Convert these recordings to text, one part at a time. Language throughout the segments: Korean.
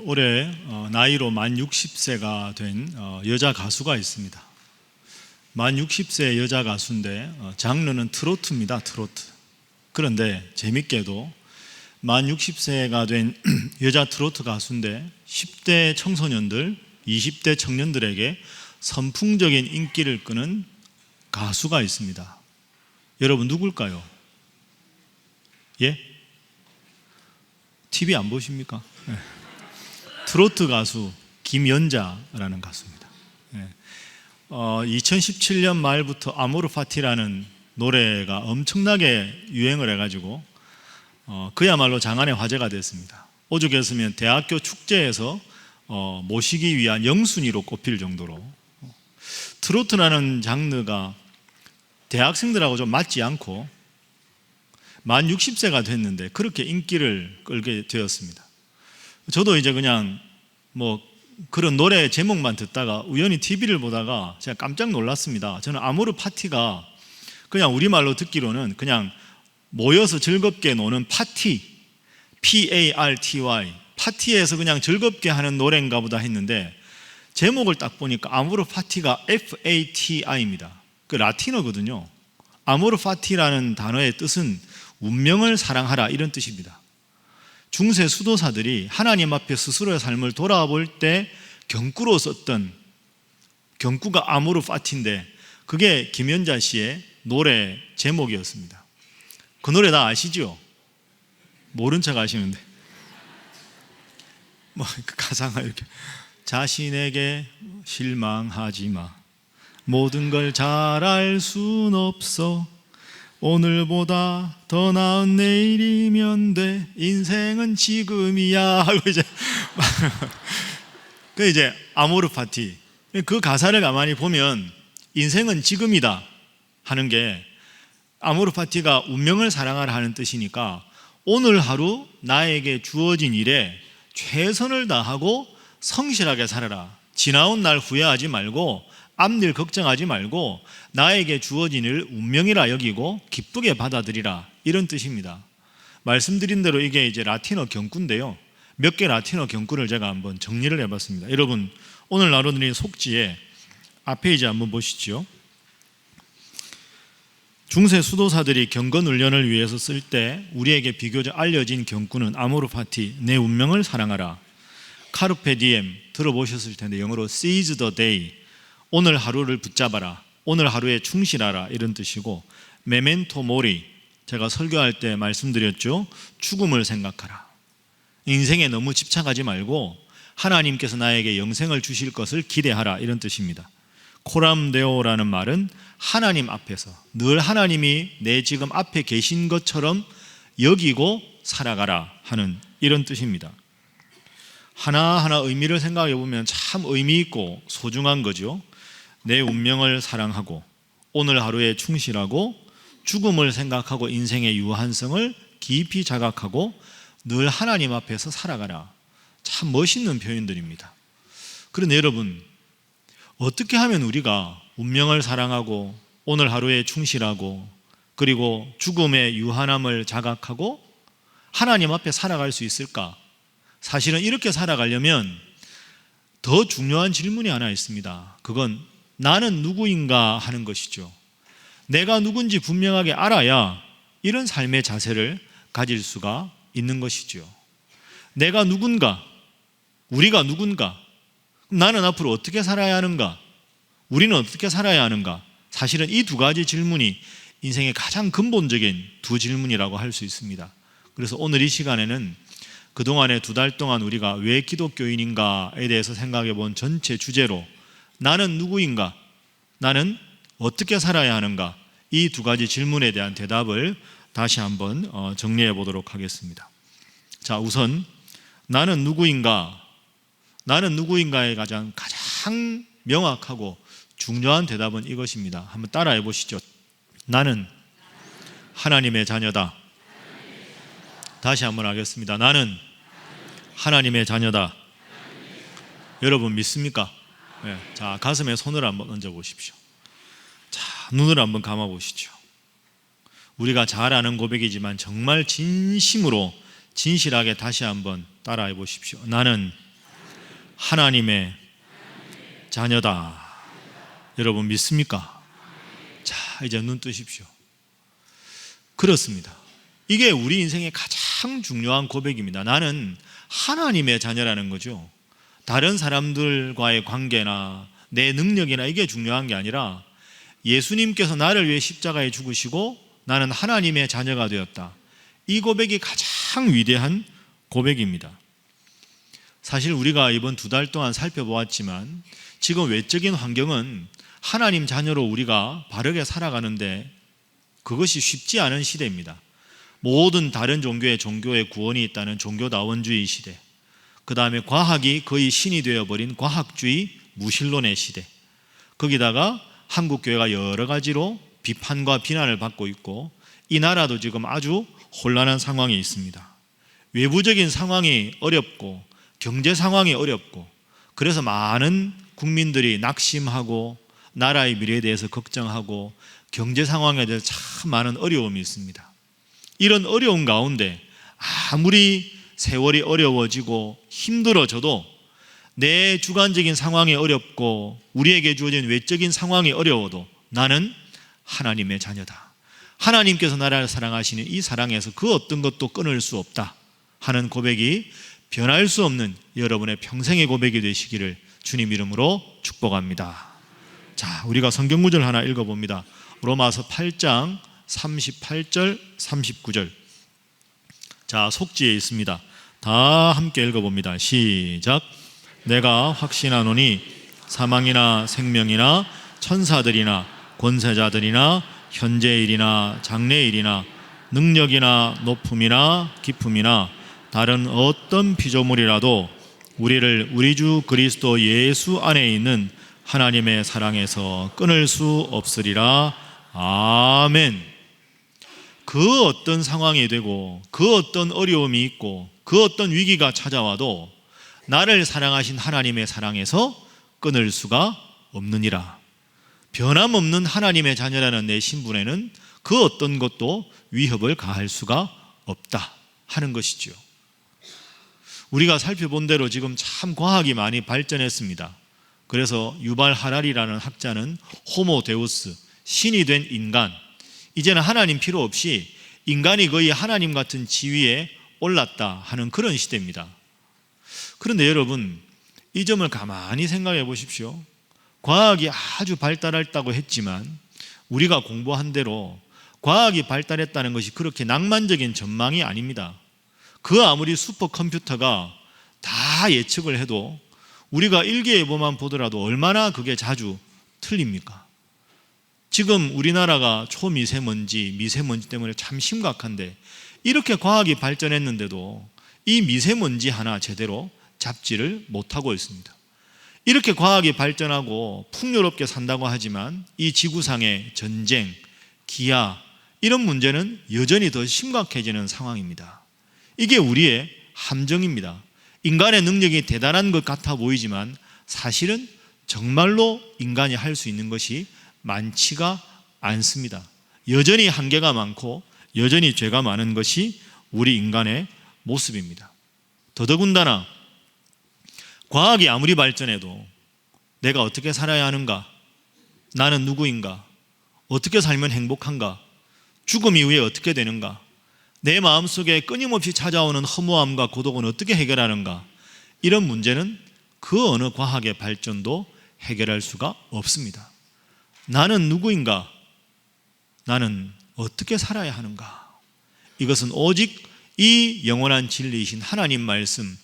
올해 나이로 만 60세가 된 여자 가수가 있습니다. 만 60세 여자 가수인데 장르는 트로트입니다. 트로트. 그런데 재밌게도 만 60세가 된 여자 트로트 가수인데 10대 청소년들, 20대 청년들에게 선풍적인 인기를 끄는 가수가 있습니다. 여러분 누굴까요? 예? TV 안 보십니까? 네. 트로트 가수 김연자라는 가수입니다. 2017년 말부터 아모르 파티라는 노래가 엄청나게 유행을 해가지고 그야말로 장안의 화제가 됐습니다. 오죽했으면 대학교 축제에서 모시기 위한 영순위로 꼽힐 정도로 트로트라는 장르가 대학생들하고 좀 맞지 않고 만 60세가 됐는데 그렇게 인기를 끌게 되었습니다. 저도 이제 그냥 그런 노래 제목만 듣다가 우연히 TV를 보다가 제가 깜짝 놀랐습니다. 저는 아모르 파티가 그냥 우리말로 듣기로는 그냥 모여서 즐겁게 노는 파티, PARTY, 파티에서 그냥 즐겁게 하는 노래인가 보다 했는데 제목을 딱 보니까 아모르 파티가 FATI입니다. 그 라틴어거든요. 아모르 파티라는 단어의 뜻은 운명을 사랑하라 이런 뜻입니다. 중세 수도사들이 하나님 앞에 스스로의 삶을 돌아볼 때 경구로 썼던 경구가 아모르 파티인데 그게 김연자 씨의 노래 제목이었습니다. 그 노래 다 아시죠? 모른 척 하시는데 가사가 이렇게 자신에게 실망하지 마 모든 걸 잘 알 순 없어 오늘보다 더 나은 내일이면 돼 인생은 지금이야 하고 이제 아모르 파티 그 가사를 가만히 보면 인생은 지금이다 하는 게 아모르 파티가 운명을 사랑하라 하는 뜻이니까 오늘 하루 나에게 주어진 일에 최선을 다하고 성실하게 살아라. 지나온 날 후회하지 말고 앞일 걱정하지 말고 나에게 주어진 일 운명이라 여기고 기쁘게 받아들이라 이런 뜻입니다. 말씀드린 대로 이게 이제 라틴어 경구인데요. 몇 개 라틴어 경구를 제가 한번 정리를 해봤습니다. 여러분 오늘 나눠드린 속지에 앞에 이제 한번 보시죠. 중세 수도사들이 경건훈련을 위해서 쓸 때 우리에게 비교적 알려진 경구는 아모르 파티, 내 운명을 사랑하라. 카르페 디엠 들어보셨을 텐데 영어로 seize the day, 오늘 하루를 붙잡아라, 오늘 하루에 충실하라 이런 뜻이고, 메멘토 모리, 제가 설교할 때 말씀드렸죠. 죽음을 생각하라. 인생에 너무 집착하지 말고 하나님께서 나에게 영생을 주실 것을 기대하라 이런 뜻입니다. 코람 데오라는 말은 하나님 앞에서 늘 하나님이 내 지금 앞에 계신 것처럼 여기고 살아가라 하는 이런 뜻입니다. 하나하나 의미를 생각해 보면 참 의미 있고 소중한 거죠. 내 운명을 사랑하고 오늘 하루에 충실하고 죽음을 생각하고 인생의 유한성을 깊이 자각하고 늘 하나님 앞에서 살아가라. 참 멋있는 표현들입니다. 그런데 여러분 어떻게 하면 우리가 운명을 사랑하고 오늘 하루에 충실하고 그리고 죽음의 유한함을 자각하고 하나님 앞에 살아갈 수 있을까? 사실은 이렇게 살아가려면 더 중요한 질문이 하나 있습니다. 그건 나는 누구인가 하는 것이죠. 내가 누군지 분명하게 알아야 이런 삶의 자세를 가질 수가 있는 것이죠. 내가 누군가, 우리가 누군가, 나는 앞으로 어떻게 살아야 하는가? 우리는 어떻게 살아야 하는가? 사실은 이 두 가지 질문이 인생의 가장 근본적인 두 질문이라고 할 수 있습니다. 그래서 오늘 이 시간에는 그동안에 2달 동안 우리가 왜 기독교인인가에 대해서 생각해 본 전체 주제로 나는 누구인가? 나는 어떻게 살아야 하는가? 이 두 가지 질문에 대한 대답을 다시 한번 정리해 보도록 하겠습니다. 자, 우선 나는 누구인가? 나는 누구인가에 가장 명확하고 중요한 대답은 이것입니다. 한번 따라해 보시죠. 나는 하나님의 자녀다. 다시 한번 하겠습니다. 나는 하나님의 자녀다. 여러분 믿습니까? 네. 자, 가슴에 손을 한번 얹어 보십시오. 자, 눈을 한번 감아 보시죠. 우리가 잘 아는 고백이지만 정말 진심으로 진실하게 다시 한번 따라해 보십시오. 나는 하나님의 자녀다. 여러분 믿습니까? 자, 이제 눈 뜨십시오. 그렇습니다. 이게 우리 인생의 가장 중요한 고백입니다. 나는 하나님의 자녀라는 거죠. 다른 사람들과의 관계나 내 능력이나 이게 중요한 게 아니라 예수님께서 나를 위해 십자가에 죽으시고 나는 하나님의 자녀가 되었다. 이 고백이 가장 위대한 고백입니다. 사실 우리가 이번 2달 동안 살펴보았지만 지금 외적인 환경은 하나님 자녀로 우리가 바르게 살아가는데 그것이 쉽지 않은 시대입니다. 모든 다른 종교에 구원이 있다는 종교다원주의 시대, 그 다음에 과학이 거의 신이 되어버린 과학주의 무신론의 시대, 거기다가 한국교회가 여러 가지로 비판과 비난을 받고 있고 이 나라도 지금 아주 혼란한 상황에 있습니다. 외부적인 상황이 어렵고 경제 상황이 어렵고 그래서 많은 국민들이 낙심하고 나라의 미래에 대해서 걱정하고 경제 상황에 대해서 참 많은 어려움이 있습니다. 이런 어려움 가운데 아무리 세월이 어려워지고 힘들어져도 내 주관적인 상황이 어렵고 우리에게 주어진 외적인 상황이 어려워도 나는 하나님의 자녀다. 하나님께서 나를 사랑하시는 이 사랑에서 그 어떤 것도 끊을 수 없다 하는 고백이 변할 수 없는 여러분의 평생의 고백이 되시기를 주님 이름으로 축복합니다. 자, 우리가 성경 구절 하나 읽어봅니다. 로마서 8장 38절 39절. 자, 속지에 있습니다. 다 함께 읽어봅니다. 시작. 내가 확신하노니 사망이나 생명이나 천사들이나 권세자들이나 현재일이나 장래일이나 능력이나 높음이나 깊음이나 다른 어떤 피조물이라도 우리를 우리 주 그리스도 예수 안에 있는 하나님의 사랑에서 끊을 수 없으리라. 아멘. 그 어떤 상황이 되고 그 어떤 어려움이 있고 그 어떤 위기가 찾아와도 나를 사랑하신 하나님의 사랑에서 끊을 수가 없느니라. 변함없는 하나님의 자녀라는 내 신분에는 그 어떤 것도 위협을 가할 수가 없다 하는 것이죠. 우리가 살펴본 대로 지금 참 과학이 많이 발전했습니다. 그래서 유발 하랄이라는 학자는 호모 데우스, 신이 된 인간, 이제는 하나님 필요 없이 인간이 거의 하나님 같은 지위에 올랐다 하는 그런 시대입니다. 그런데 여러분, 이 점을 가만히 생각해 보십시오. 과학이 아주 발달했다고 했지만 우리가 공부한 대로 과학이 발달했다는 것이 그렇게 낭만적인 전망이 아닙니다. 그 아무리 슈퍼컴퓨터가 다 예측을 해도 우리가 일기예보만 보더라도 얼마나 그게 자주 틀립니까? 지금 우리나라가 초미세먼지, 미세먼지 때문에 참 심각한데 이렇게 과학이 발전했는데도 이 미세먼지 하나 제대로 잡지를 못하고 있습니다. 이렇게 과학이 발전하고 풍요롭게 산다고 하지만 이 지구상의 전쟁, 기아 이런 문제는 여전히 더 심각해지는 상황입니다. 이게 우리의 함정입니다. 인간의 능력이 대단한 것 같아 보이지만 사실은 정말로 인간이 할 수 있는 것이 많지가 않습니다. 여전히 한계가 많고 여전히 죄가 많은 것이 우리 인간의 모습입니다. 더더군다나 과학이 아무리 발전해도 내가 어떻게 살아야 하는가? 나는 누구인가? 어떻게 살면 행복한가? 죽음 이후에 어떻게 되는가? 내 마음속에 끊임없이 찾아오는 허무함과 고독은 어떻게 해결하는가? 이런 문제는 그 어느 과학의 발전도 해결할 수가 없습니다. 나는 누구인가? 나는 어떻게 살아야 하는가? 이것은 오직 이 영원한 진리이신 하나님 말씀,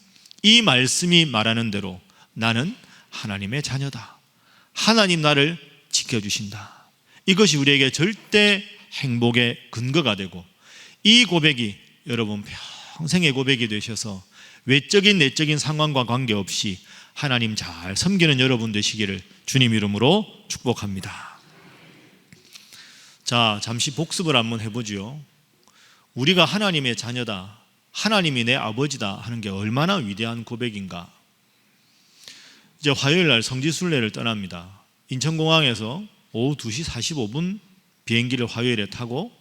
이 말씀이 말하는 대로 나는 하나님의 자녀다. 하나님 나를 지켜주신다. 이것이 우리에게 절대 행복의 근거가 되고 이 고백이 여러분 평생의 고백이 되셔서 외적인 내적인 상황과 관계없이 하나님 잘 섬기는 여러분 되시기를 주님 이름으로 축복합니다. 자, 잠시 복습을 한번 해보죠. 우리가 하나님의 자녀다, 하나님이 내 아버지다 하는 게 얼마나 위대한 고백인가. 이제 화요일 날 성지순례를 떠납니다. 인천공항에서 오후 2시 45분 비행기를 화요일에 타고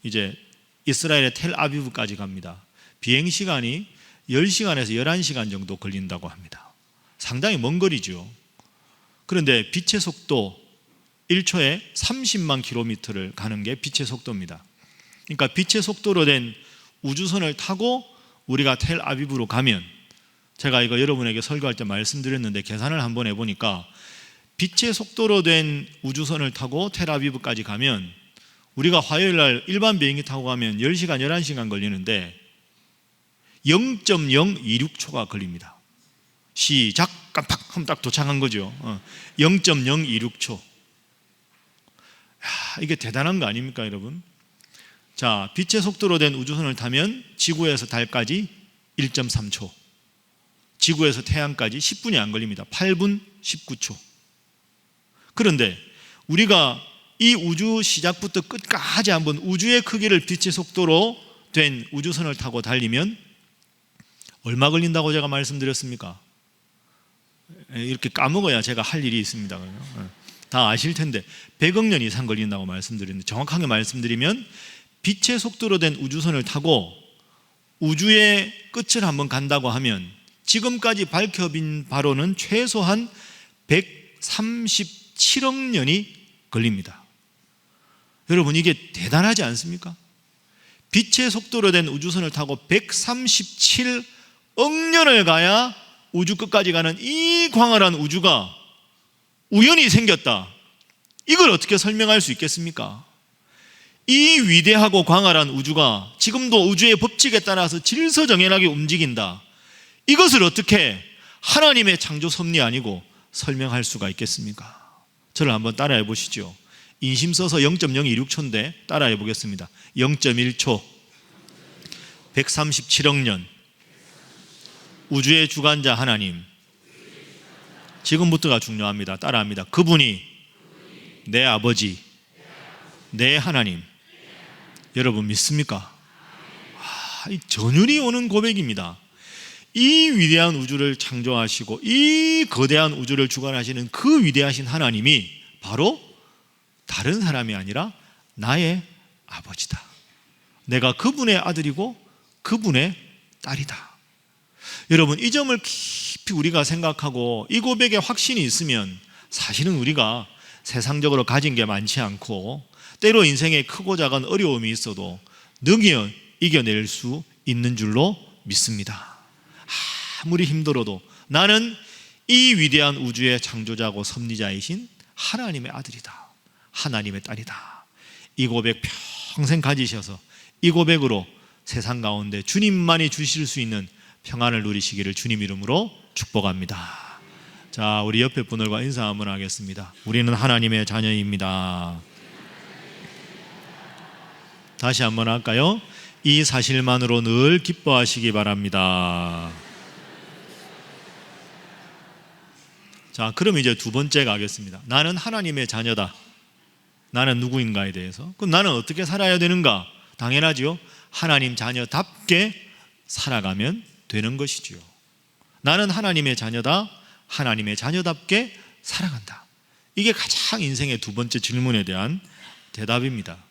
이제 이스라엘의 텔아비브까지 갑니다. 비행시간이 10시간에서 11시간 정도 걸린다고 합니다. 상당히 먼 거리죠. 그런데 빛의 속도 1초에 30만 킬로미터를 가는 게 빛의 속도입니다. 그러니까 빛의 속도로 된 우주선을 타고 우리가 텔아비브로 가면, 제가 이거 여러분에게 설교할 때 말씀드렸는데 계산을 한번 해보니까 빛의 속도로 된 우주선을 타고 텔아비브까지 가면 우리가 화요일날 일반 비행기 타고 가면 10시간, 11시간 걸리는데 0.026초가 걸립니다. 시작! 깜빡 하면 딱 도착한 거죠. 0.026초. 이게 대단한 거 아닙니까, 여러분? 자, 빛의 속도로 된 우주선을 타면 지구에서 달까지 1.3초, 지구에서 태양까지 10분이 안 걸립니다. 8분 19초. 그런데 우리가 이 우주 시작부터 끝까지 한번 우주의 크기를 빛의 속도로 된 우주선을 타고 달리면 얼마 걸린다고 제가 말씀드렸습니까? 이렇게 까먹어야 제가 할 일이 있습니다. 다 아실 텐데 100억 년 이상 걸린다고 말씀드렸는데, 정확하게 말씀드리면 빛의 속도로 된 우주선을 타고 우주의 끝을 한번 간다고 하면 지금까지 밝혀진 바로는 최소한 137억 년이 걸립니다. 여러분, 이게 대단하지 않습니까? 빛의 속도로 된 우주선을 타고 137억 년을 가야 우주 끝까지 가는 이 광활한 우주가 우연히 생겼다. 이걸 어떻게 설명할 수 있겠습니까? 이 위대하고 광활한 우주가 지금도 우주의 법칙에 따라서 질서정연하게 움직인다. 이것을 어떻게 하나님의 창조 섭리 아니고 설명할 수가 있겠습니까? 저를 한번 따라해 보시죠. 인심 써서 0.026초인데 따라해 보겠습니다. 0.1초, 137억 년, 우주의 주관자 하나님. 지금부터가 중요합니다. 따라합니다. 그분이 내 아버지, 내 하나님. 여러분 믿습니까? 이 전율이 오는 고백입니다. 이 위대한 우주를 창조하시고 이 거대한 우주를 주관하시는 그 위대하신 하나님이 바로 다른 사람이 아니라 나의 아버지다. 내가 그분의 아들이고 그분의 딸이다. 여러분, 이 점을 깊이 우리가 생각하고 이 고백에 확신이 있으면 사실은 우리가 세상적으로 가진 게 많지 않고 때로 인생에 크고 작은 어려움이 있어도 능히 이겨낼 수 있는 줄로 믿습니다. 아무리 힘들어도 나는 이 위대한 우주의 창조자고 섭리자이신 하나님의 아들이다, 하나님의 딸이다. 이 고백 평생 가지셔서 이 고백으로 세상 가운데 주님만이 주실 수 있는 평안을 누리시기를 주님 이름으로 축복합니다. 자, 우리 옆에 분들과 인사 한번 하겠습니다. 우리는 하나님의 자녀입니다. 다시 한번 할까요? 이 사실만으로 늘 기뻐하시기 바랍니다. 자, 그럼 이제 두 번째 가겠습니다. 나는 하나님의 자녀다. 나는 누구인가에 대해서. 그럼 나는 어떻게 살아야 되는가? 당연하죠. 하나님 자녀답게 살아가면 되는 것이지요. 나는 하나님의 자녀다. 하나님의 자녀답게 살아간다. 이게 가장 인생의 두 번째 질문에 대한 대답입니다.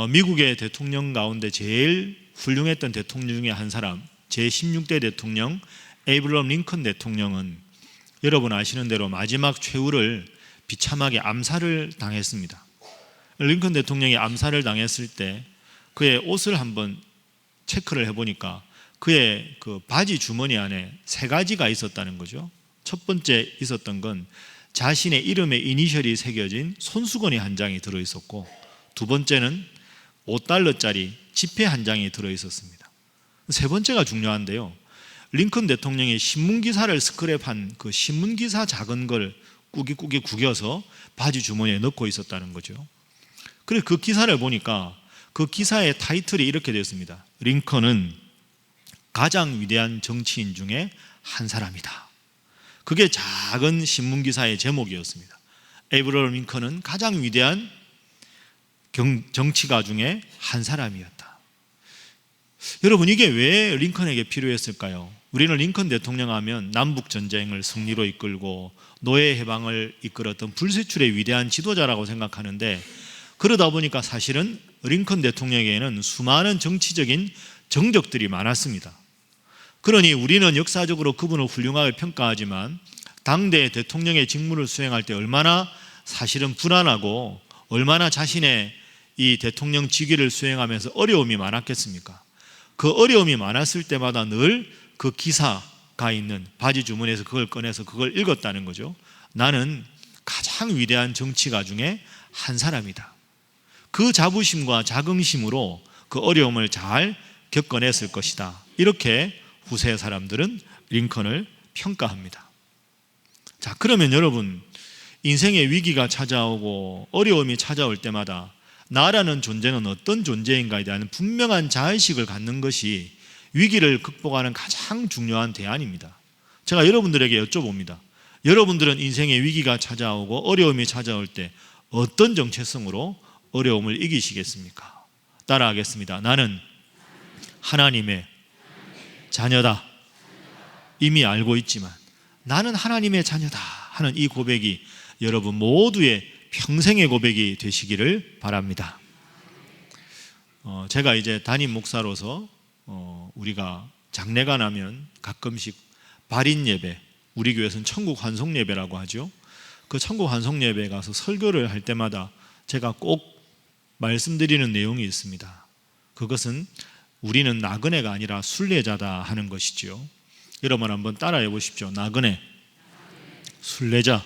미국의 대통령 가운데 제일 훌륭했던 대통령 중에 한 사람, 제16대 대통령 에이브러함 링컨 대통령은 여러분 아시는 대로 마지막 최후를 비참하게 암살을 당했습니다. 링컨 대통령이 암살을 당했을 때 그의 옷을 한번 체크를 해보니까 그의 그 바지 주머니 안에 세 가지가 있었다는 거죠. 첫 번째 있었던 건 자신의 이름의 이니셜이 새겨진 손수건이 한 장이 들어있었고, 두 번째는 $5짜리 지폐 한 장이 들어있었습니다. 세 번째가 중요한데요. 링컨 대통령이 신문기사를 스크랩한 그 신문기사 작은 걸 꾸깃꾸깃 구겨서 바지 주머니에 넣고 있었다는 거죠. 그래서 그 기사를 보니까 그 기사의 타이틀이 이렇게 되었습니다. 링컨은 가장 위대한 정치인 중에 한 사람이다. 그게 작은 신문기사의 제목이었습니다. 에이브러함 링컨은 가장 위대한 정치가 중에 한 사람이었다. 여러분, 이게 왜 링컨에게 필요했을까요? 우리는 링컨 대통령 하면 남북전쟁을 승리로 이끌고 노예 해방을 이끌었던 불세출의 위대한 지도자라고 생각하는데, 그러다 보니까 사실은 링컨 대통령에게는 수많은 정치적인 정적들이 많았습니다. 그러니 우리는 역사적으로 그분을 훌륭하게 평가하지만 당대 대통령의 직무를 수행할 때 얼마나 사실은 불안하고 얼마나 자신의 이 대통령 직위를 수행하면서 어려움이 많았겠습니까? 그 어려움이 많았을 때마다 늘 그 기사가 있는 바지 주머니에서 그걸 꺼내서 그걸 읽었다는 거죠. 나는 가장 위대한 정치가 중에 한 사람이다. 그 자부심과 자긍심으로 그 어려움을 잘 겪어냈을 것이다. 이렇게 후세 사람들은 링컨을 평가합니다. 자, 그러면 여러분, 인생의 위기가 찾아오고 어려움이 찾아올 때마다 나라는 존재는 어떤 존재인가에 대한 분명한 자의식을 갖는 것이 위기를 극복하는 가장 중요한 대안입니다. 제가 여러분들에게 여쭤봅니다. 여러분들은 인생의 위기가 찾아오고 어려움이 찾아올 때 어떤 정체성으로 어려움을 이기시겠습니까? 따라하겠습니다. 나는 하나님의 자녀다. 이미 알고 있지만 나는 하나님의 자녀다 하는 이 고백이 여러분 모두의 평생의 고백이 되시기를 바랍니다. 제가 이제 담임 목사로서 우리가 장례가 나면 가끔씩 발인 예배, 우리 교회에서는 천국 환송 예배라고 하죠. 그 천국 환송 예배에 가서 설교를 할 때마다 제가 꼭 말씀드리는 내용이 있습니다. 그것은 우리는 나그네가 아니라 순례자다 하는 것이지요. 여러분 한번 따라해 보십시오. 나그네, 순례자.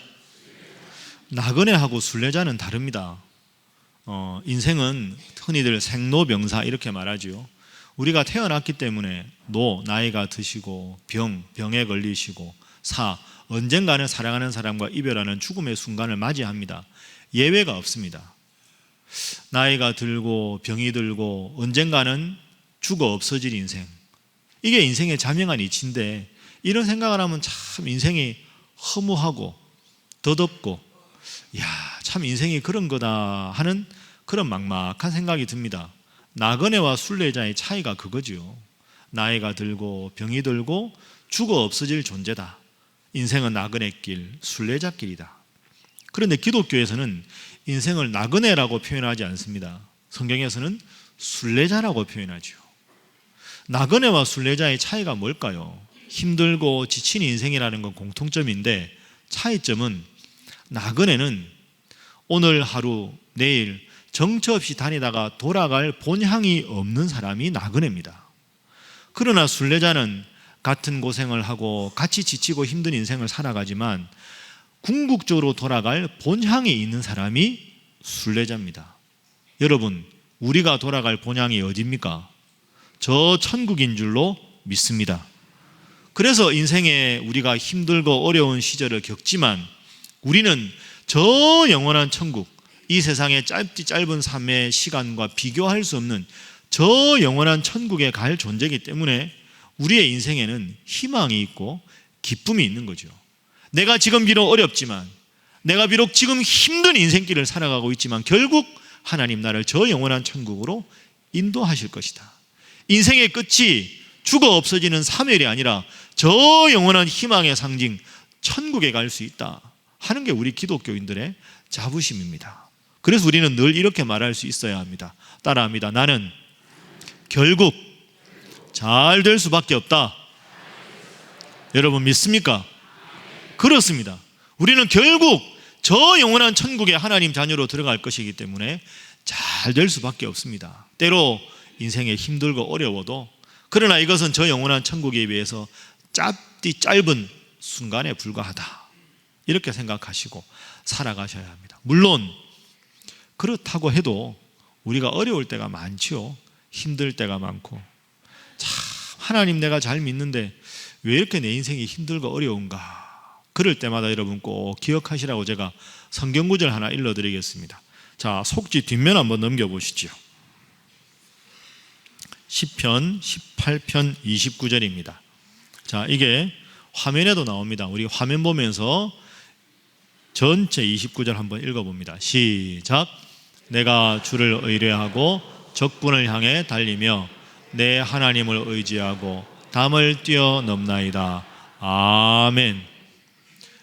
나그네하고 순례자는 다릅니다. 인생은 흔히들 생로병사 이렇게 말하지요. 우리가 태어났기 때문에 나이가 드시고 병에 걸리시고 언젠가는 사랑하는 사람과 이별하는 죽음의 순간을 맞이합니다. 예외가 없습니다. 나이가 들고 병이 들고 언젠가는 죽어 없어질 인생, 이게 인생의 자명한 이치인데 이런 생각을 하면 참 인생이 허무하고 더덥고 참 인생이 그런 거다 하는 그런 막막한 생각이 듭니다. 나그네와 순례자의 차이가 그거죠. 나이가 들고 병이 들고 죽어 없어질 존재다. 인생은 나그네길, 순례자길이다. 그런데 기독교에서는 인생을 나그네라고 표현하지 않습니다. 성경에서는 순례자라고 표현하죠. 나그네와 순례자의 차이가 뭘까요? 힘들고 지친 인생이라는 건 공통점인데 차이점은 나그네는 오늘 하루 내일 정처 없이 다니다가 돌아갈 본향이 없는 사람이 나그네입니다. 그러나 순례자는 같은 고생을 하고 같이 지치고 힘든 인생을 살아가지만 궁극적으로 돌아갈 본향이 있는 사람이 순례자입니다. 여러분, 우리가 돌아갈 본향이 어디입니까? 저 천국인 줄로 믿습니다. 그래서 인생에 우리가 힘들고 어려운 시절을 겪지만 우리는 저 영원한 천국, 이 세상의 짧은 삶의 시간과 비교할 수 없는 저 영원한 천국에 갈 존재이기 때문에 우리의 인생에는 희망이 있고 기쁨이 있는 거죠. 내가 지금 비록 어렵지만, 내가 비록 지금 힘든 인생길을 살아가고 있지만 결국 하나님 나를 저 영원한 천국으로 인도하실 것이다. 인생의 끝이 죽어 없어지는 사멸이 아니라 저 영원한 희망의 상징 천국에 갈 수 있다 하는 게 우리 기독교인들의 자부심입니다. 그래서 우리는 늘 이렇게 말할 수 있어야 합니다. 따라합니다. 나는 결국 잘 될 수밖에 없다. 여러분 믿습니까? 그렇습니다. 우리는 결국 저 영원한 천국에 하나님 자녀로 들어갈 것이기 때문에 잘 될 수밖에 없습니다. 때로 인생에 힘들고 어려워도, 그러나 이것은 저 영원한 천국에 비해서 짧은 순간에 불과하다, 이렇게 생각하시고 살아가셔야 합니다. 물론 그렇다고 해도 우리가 어려울 때가 많지요. 힘들 때가 많고, 참 하나님 내가 잘 믿는데 왜 이렇게 내 인생이 힘들고 어려운가, 그럴 때마다 여러분 꼭 기억하시라고 제가 성경구절 하나 읽어드리겠습니다. 자, 속지 뒷면 한번 넘겨보시죠. 시편 18편 29절입니다. 자, 이게 화면에도 나옵니다. 우리 화면 보면서 전체 29절 한번 읽어봅니다. 시작. 내가 주를 의뢰하고 적군을 향해 달리며 내 하나님을 의지하고 담을 뛰어넘나이다. 아멘.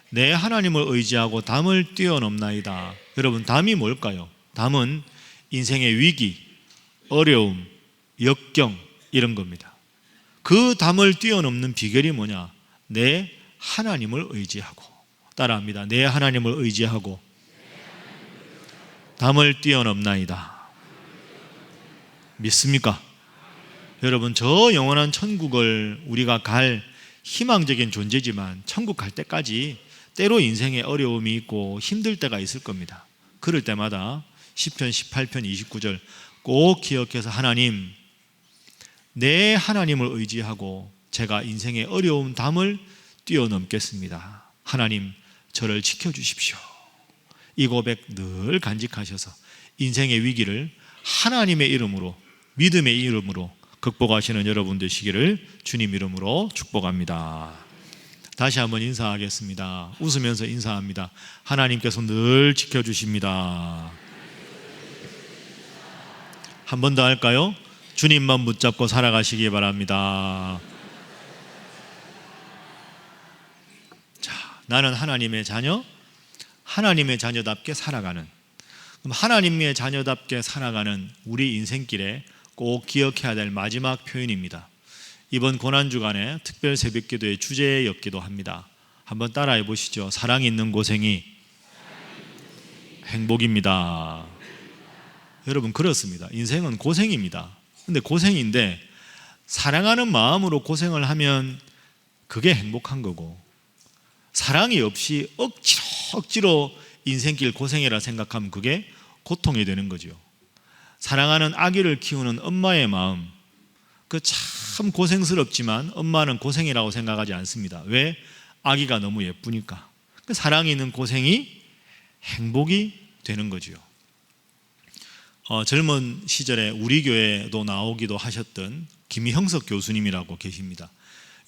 내 하나님을 의지하고 담을 뛰어넘나이다. 여러분, 담이 뭘까요? 담은 인생의 위기, 어려움, 역경, 이런 겁니다. 그 담을 뛰어넘는 비결이 뭐냐? 내 하나님을 의지하고. 따라합니다. 내 하나님을 의지하고 담을 뛰어넘나이다. 믿습니까? 여러분, 저 영원한 천국을 우리가 갈 희망적인 존재지만 천국 갈 때까지 때로 인생에 어려움이 있고 힘들 때가 있을 겁니다. 그럴 때마다 시편 18편 29절 꼭 기억해서 하나님, 내 하나님을 의지하고 제가 인생의 어려운 담을 뛰어넘겠습니다. 하나님, 저를 지켜주십시오. 이 고백 늘 간직하셔서 인생의 위기를 하나님의 이름으로, 믿음의 이름으로 극복하시는 여러분 되시기를 주님 이름으로 축복합니다. 다시 한번 인사하겠습니다. 웃으면서 인사합니다. 하나님께서 늘 지켜주십니다. 한 번 더 할까요? 주님만 붙잡고 살아가시기 바랍니다. 자, 나는 하나님의 자녀, 하나님의 자녀답게 살아가는, 그럼 하나님의 자녀답게 살아가는 우리 인생길에 꼭 기억해야 될 마지막 표현입니다. 이번 고난주간에 특별 새벽기도의 주제였기도 합니다. 한번 따라해 보시죠. 사랑이 있는 고생이 행복입니다. 여러분, 그렇습니다. 인생은 고생입니다. 근데 고생인데 사랑하는 마음으로 고생을 하면 그게 행복한 거고, 사랑이 없이 억지로 인생길 고생이라 생각하면 그게 고통이 되는 거죠. 사랑하는 아기를 키우는 엄마의 마음, 그 참 고생스럽지만 엄마는 고생이라고 생각하지 않습니다. 왜? 아기가 너무 예쁘니까. 그 사랑이 있는 고생이 행복이 되는 거죠. 젊은 시절에 우리 교회도 나오기도 하셨던 김형석 교수님이라고 계십니다.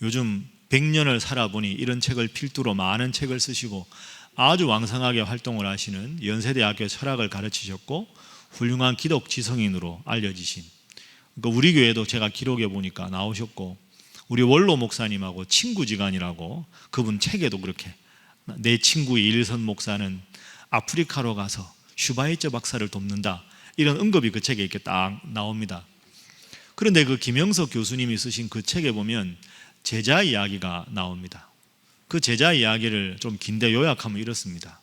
요즘 100년을 살아보니 이런 책을 필두로 많은 책을 쓰시고 아주 왕성하게 활동을 하시는 연세대학교 철학을 가르치셨고 훌륭한 기독 지성인으로 알려지신, 그러니까 우리 교회도 제가 기록해 보니까 나오셨고, 우리 원로 목사님하고 친구지간이라고, 그분 책에도 그렇게 내 친구 일선 목사는 아프리카로 가서 슈바이처 박사를 돕는다, 이런 언급이 그 책에 이렇게 딱 나옵니다. 그런데 그 김영석 교수님이 쓰신 그 책에 보면 제자 이야기가 나옵니다. 그 제자 이야기를 좀 긴데 요약하면 이렇습니다.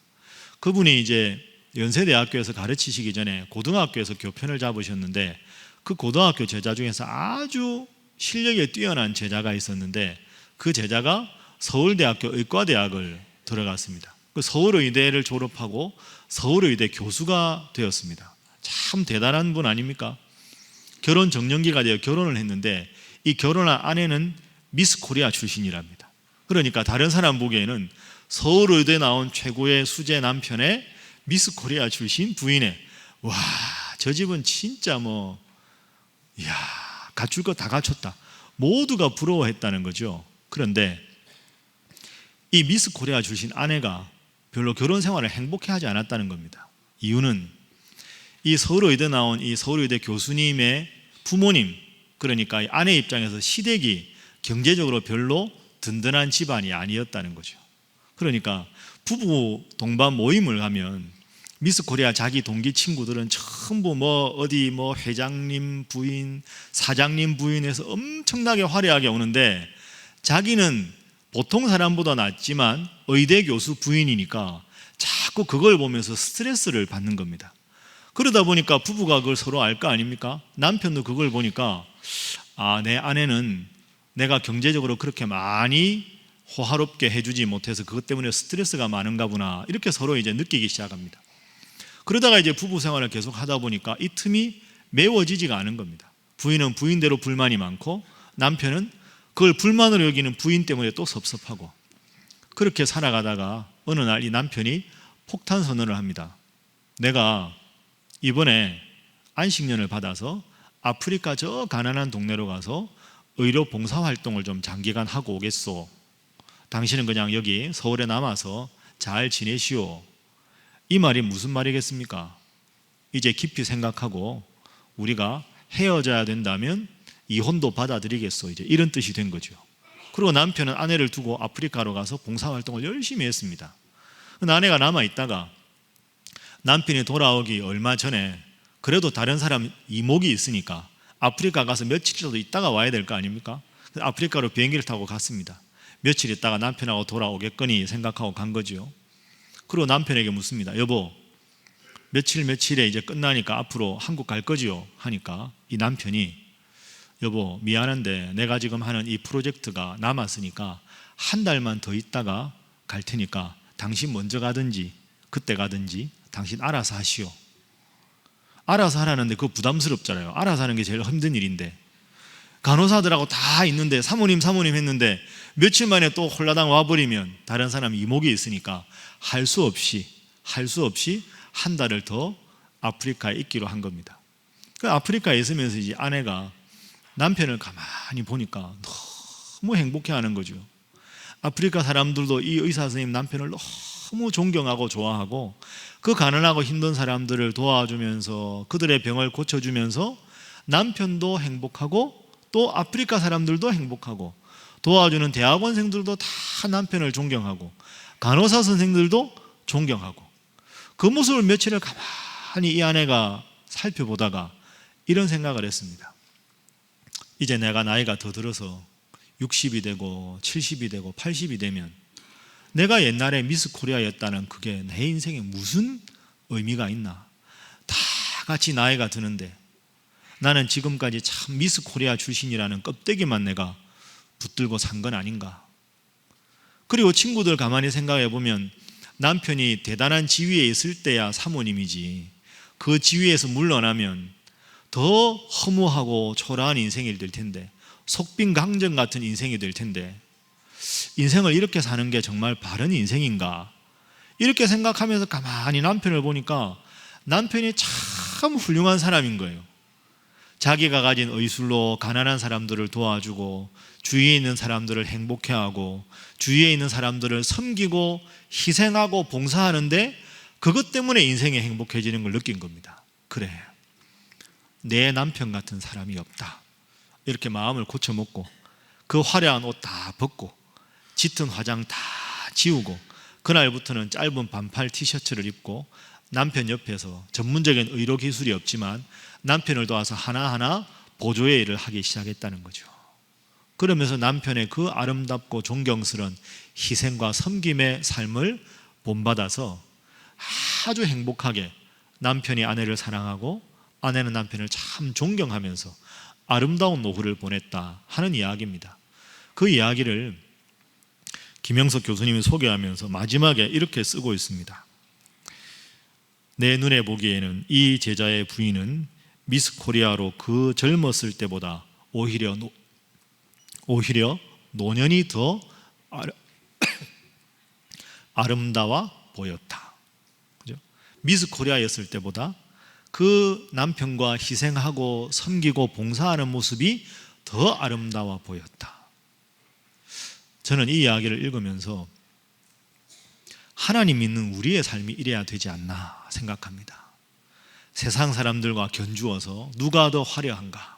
그분이 이제 연세대학교에서 가르치시기 전에 고등학교에서 교편을 잡으셨는데, 그 고등학교 제자 중에서 아주 실력에 뛰어난 제자가 있었는데 그 제자가 서울대학교 의과대학을 들어갔습니다. 그 서울의대를 졸업하고 서울의대 교수가 되었습니다. 참 대단한 분 아닙니까? 결혼 정년기가 되어 결혼을 했는데 이 결혼한 아내는 미스 코리아 출신이랍니다. 그러니까 다른 사람 보기에는 서울의대 나온 최고의 수제 남편의 미스 코리아 출신 부인의, 와, 저 집은 진짜 이야, 갖출 거 다 갖췄다, 모두가 부러워했다는 거죠. 그런데 이 미스 코리아 출신 아내가 별로 결혼 생활을 행복해하지 않았다는 겁니다. 이유는 이 서울의대 나온 이 서울의대 교수님의 부모님, 그러니까 이 아내 입장에서 시댁이 경제적으로 별로 든든한 집안이 아니었다는 거죠. 그러니까 부부 동반 모임을 가면 미스 코리아 자기 동기 친구들은 전부 회장님 부인, 사장님 부인에서 엄청나게 화려하게 오는데 자기는 보통 사람보다 낫지만 의대 교수 부인이니까 자꾸 그걸 보면서 스트레스를 받는 겁니다. 그러다 보니까 부부가 그걸 서로 알 거 아닙니까? 남편도 그걸 보니까 내 아내는 내가 경제적으로 그렇게 많이 호화롭게 해주지 못해서 그것 때문에 스트레스가 많은가 보나, 이렇게 서로 이제 느끼기 시작합니다. 그러다가 이제 부부 생활을 계속 하다 보니까 이 틈이 메워지지가 않은 겁니다. 부인은 부인대로 불만이 많고 남편은 그걸 불만으로 여기는 부인 때문에 또 섭섭하고, 그렇게 살아가다가 어느 날 이 남편이 폭탄 선언을 합니다. 내가 이번에 안식년을 받아서 아프리카 저 가난한 동네로 가서 의료 봉사활동을 좀 장기간 하고 오겠소. 당신은 그냥 여기 서울에 남아서 잘 지내시오. 이 말이 무슨 말이겠습니까? 이제 깊이 생각하고 우리가 헤어져야 된다면 이혼도 받아들이겠소, 이제 이런 뜻이 된 거죠. 그리고 남편은 아내를 두고 아프리카로 가서 봉사활동을 열심히 했습니다. 아내가 남아있다가 남편이 돌아오기 얼마 전에 그래도 다른 사람 이목이 있으니까 아프리카 가서 며칠이라도 있다가 와야 될 거 아닙니까? 아프리카로 비행기를 타고 갔습니다. 며칠 있다가 남편하고 돌아오겠거니 생각하고 간 거죠. 그리고 남편에게 묻습니다. 여보, 며칠에 이제 끝나니까 앞으로 한국 갈 거지요? 하니까 이 남편이 여보, 미안한데 내가 지금 하는 이 프로젝트가 남았으니까 한 달만 더 있다가 갈 테니까 당신 먼저 가든지 그때 가든지 당신 알아서 하시오. 알아서 하라는데 그거 부담스럽잖아요. 알아서 하는 게 제일 힘든 일인데, 간호사들하고 다 있는데 사모님 했는데 며칠 만에 또 홀라당 와버리면 다른 사람이 이목이 있으니까 할 수 없이 한 달을 더 아프리카에 있기로 한 겁니다. 그 아프리카에 있으면서 이제 아내가 남편을 가만히 보니까 너무 행복해하는 거죠. 아프리카 사람들도 이 의사 선생님 남편을 너무 존경하고 좋아하고 그 가난하고 힘든 사람들을 도와주면서 그들의 병을 고쳐주면서 남편도 행복하고 또 아프리카 사람들도 행복하고 도와주는 대학원생들도 다 남편을 존경하고 간호사 선생들도 존경하고, 그 모습을 며칠을 가만히 이 아내가 살펴보다가 이런 생각을 했습니다. 이제 내가 나이가 더 들어서 60이 되고 70이 되고 80이 되면 내가 옛날에 미스 코리아였다는 그게 내 인생에 무슨 의미가 있나? 다 같이 나이가 드는데 나는 지금까지 참 미스 코리아 출신이라는 껍데기만 내가 붙들고 산 건 아닌가? 그리고 친구들 가만히 생각해 보면 남편이 대단한 지위에 있을 때야 사모님이지, 그 지위에서 물러나면 더 허무하고 초라한 인생이 될 텐데, 속빈 강정 같은 인생이 될 텐데 인생을 이렇게 사는 게 정말 바른 인생인가? 이렇게 생각하면서 가만히 남편을 보니까 남편이 참 훌륭한 사람인 거예요. 자기가 가진 의술로 가난한 사람들을 도와주고 주위에 있는 사람들을 행복해하고 주위에 있는 사람들을 섬기고 희생하고 봉사하는데 그것 때문에 인생이 행복해지는 걸 느낀 겁니다. 그래, 내 남편 같은 사람이 없다. 이렇게 마음을 고쳐먹고 그 화려한 옷 다 벗고 짙은 화장 다 지우고 그날부터는 짧은 반팔 티셔츠를 입고 남편 옆에서 전문적인 의료 기술이 없지만 남편을 도와서 하나하나 보조의 일을 하기 시작했다는 거죠. 그러면서 남편의 그 아름답고 존경스러운 희생과 섬김의 삶을 본받아서 아주 행복하게 남편이 아내를 사랑하고 아내는 남편을 참 존경하면서 아름다운 노후를 보냈다 하는 이야기입니다. 그 이야기를 김영석 교수님이 소개하면서 마지막에 이렇게 쓰고 있습니다. 내 눈에 보기에는 이 제자의 부인은 미스 코리아로 그 젊었을 때보다 오히려 노년이 더 아름다워 보였다. 그죠? 미스 코리아였을 때보다 그 남편과 희생하고 섬기고 봉사하는 모습이 더 아름다워 보였다. 저는 이 이야기를 읽으면서 하나님 믿는 우리의 삶이 이래야 되지 않나 생각합니다. 세상 사람들과 견주어서 누가 더 화려한가?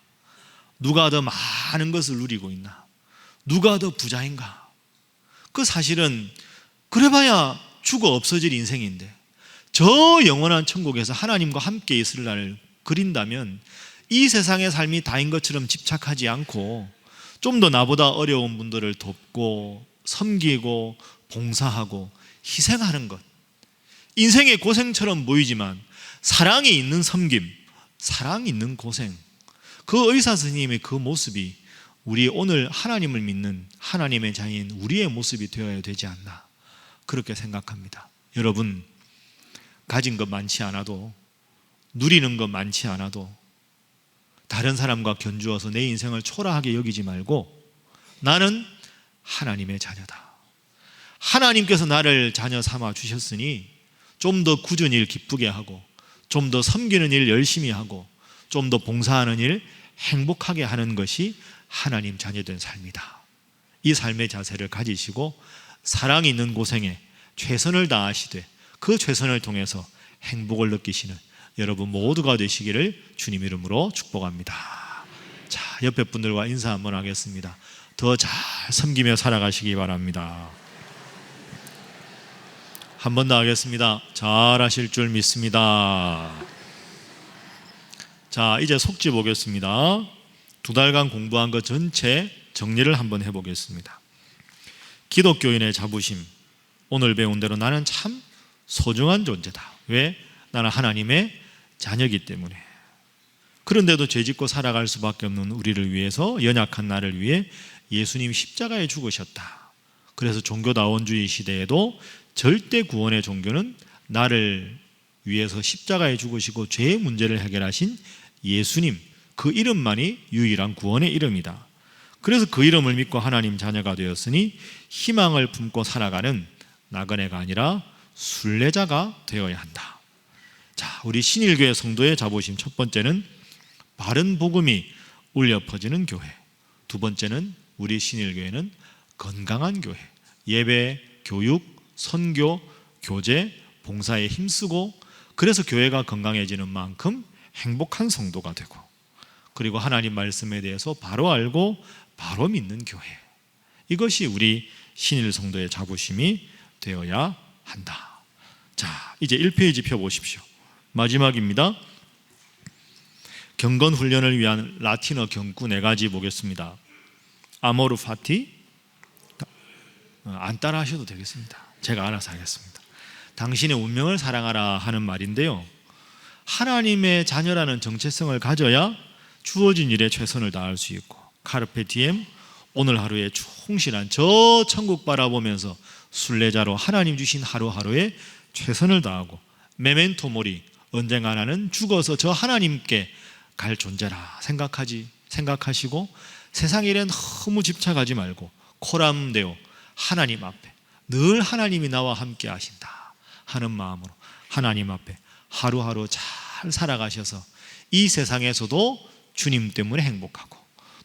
누가 더 많은 것을 누리고 있나? 누가 더 부자인가? 그 사실은 그래봐야 죽어 없어질 인생인데 저 영원한 천국에서 하나님과 함께 있을 날을 그린다면 이 세상의 삶이 다인 것처럼 집착하지 않고 좀 더 나보다 어려운 분들을 돕고 섬기고 봉사하고 희생하는 것, 인생의 고생처럼 보이지만 사랑이 있는 섬김, 사랑 있는 고생, 그 의사 선생님의 그 모습이 우리 오늘 하나님을 믿는 하나님의 자녀인 우리의 모습이 되어야 되지 않나 그렇게 생각합니다. 여러분, 가진 것 많지 않아도, 누리는 것 많지 않아도 다른 사람과 견주어서 내 인생을 초라하게 여기지 말고 나는 하나님의 자녀다. 하나님께서 나를 자녀 삼아 주셨으니 좀 더 굳은 일 기쁘게 하고 좀 더 섬기는 일 열심히 하고 좀 더 봉사하는 일 행복하게 하는 것이 하나님 자녀된 삶이다. 이 삶의 자세를 가지시고 사랑 있는 고생에 최선을 다하시되 그 최선을 통해서 행복을 느끼시는 여러분 모두가 되시기를 주님 이름으로 축복합니다. 자, 옆에 분들과 인사 한번 하겠습니다. 더 잘 섬기며 살아가시기 바랍니다. 한 번 더 하겠습니다. 잘 하실 줄 믿습니다. 자, 이제 속지 보겠습니다. 2달간 공부한 것 전체 정리를 한번 해보겠습니다. 기독교인의 자부심, 오늘 배운 대로 나는 참 소중한 존재다. 왜? 나는 하나님의 자녀이기 때문에. 그런데도 죄짓고 살아갈 수밖에 없는 우리를 위해서, 연약한 나를 위해 예수님 십자가에 죽으셨다. 그래서 종교다원주의 시대에도 절대 구원의 종교는 나를 위해서 십자가에 죽으시고 죄의 문제를 해결하신 예수님, 그 이름만이 유일한 구원의 이름이다. 그래서 그 이름을 믿고 하나님 자녀가 되었으니 희망을 품고 살아가는 나그네가 아니라 순례자가 되어야 한다. 자, 우리 신일교회 성도의 자부심, 첫 번째는 바른 복음이 울려 퍼지는 교회, 두 번째는 우리 신일교회는 건강한 교회, 예배, 교육, 선교, 교제, 봉사에 힘쓰고, 그래서 교회가 건강해지는 만큼 행복한 성도가 되고, 그리고 하나님 말씀에 대해서 바로 알고 바로 믿는 교회, 이것이 우리 신일 성도의 자부심이 되어야 한다. 자, 이제 1페이지 펴보십시오. 마지막입니다. 경건 훈련을 위한 라틴어 경구 4가지 보겠습니다. 아모르 파티, 안 따라 하셔도 되겠습니다. 제가 알아서 하겠습니다. 당신의 운명을 사랑하라 하는 말인데요, 하나님의 자녀라는 정체성을 가져야 주어진 일에 최선을 다할 수 있고, 카르페 디엠, 오늘 하루에 충실한 저 천국 바라보면서 순례자로 하나님 주신 하루하루에 최선을 다하고, 메멘토 모리, 언젠가 나는 죽어서 저 하나님께 갈 존재라 생각하시고, 세상 일에 너무 집착하지 말고 코람 데오, 하나님 앞에 늘 하나님이 나와 함께 하신다 하는 마음으로 하나님 앞에 하루하루 잘 살아가셔서 이 세상에서도 주님 때문에 행복하고,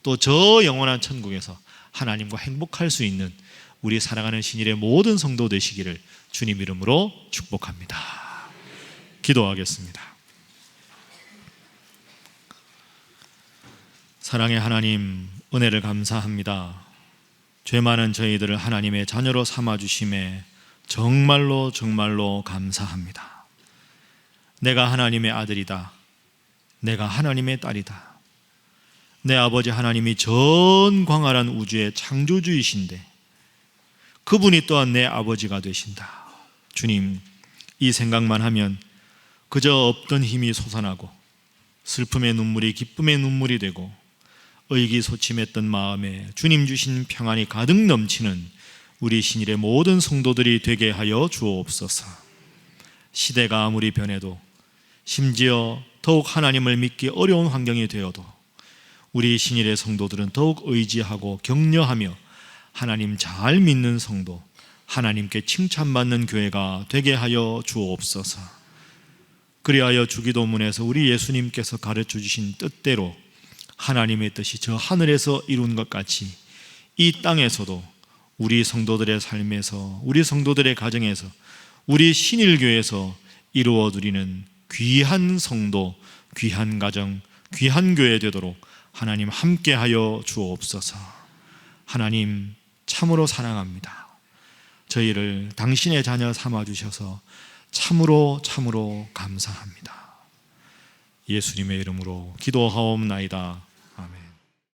또 저 영원한 천국에서 하나님과 행복할 수 있는 우리 사랑하는 신일의 모든 성도 되시기를 주님 이름으로 축복합니다. 기도하겠습니다. 사랑의 하나님, 은혜를 감사합니다. 죄 많은 저희들을 하나님의 자녀로 삼아주심에 정말로 감사합니다. 내가 하나님의 아들이다. 내가 하나님의 딸이다. 내 아버지 하나님이 전 광활한 우주의 창조주이신데 그분이 또한 내 아버지가 되신다. 주님, 이 생각만 하면 그저 없던 힘이 솟아나고, 슬픔의 눈물이 기쁨의 눈물이 되고, 의기소침했던 마음에 주님 주신 평안이 가득 넘치는 우리 신일의 모든 성도들이 되게 하여 주옵소서. 시대가 아무리 변해도, 심지어 더욱 하나님을 믿기 어려운 환경이 되어도 우리 신일의 성도들은 더욱 의지하고 격려하며 하나님 잘 믿는 성도, 하나님께 칭찬받는 교회가 되게 하여 주옵소서. 그리하여 주기도문에서 우리 예수님께서 가르쳐 주신 뜻대로 하나님의 뜻이 저 하늘에서 이룬 것 같이 이 땅에서도 우리 성도들의 삶에서, 우리 성도들의 가정에서, 우리 신일교회에서 이루어드리는 귀한 성도, 귀한 가정, 귀한 교회 되도록 하나님 함께하여 주옵소서. 하나님 참으로 사랑합니다. 저희를 당신의 자녀 삼아주셔서 참으로 감사합니다. 예수님의 이름으로 기도하옵나이다.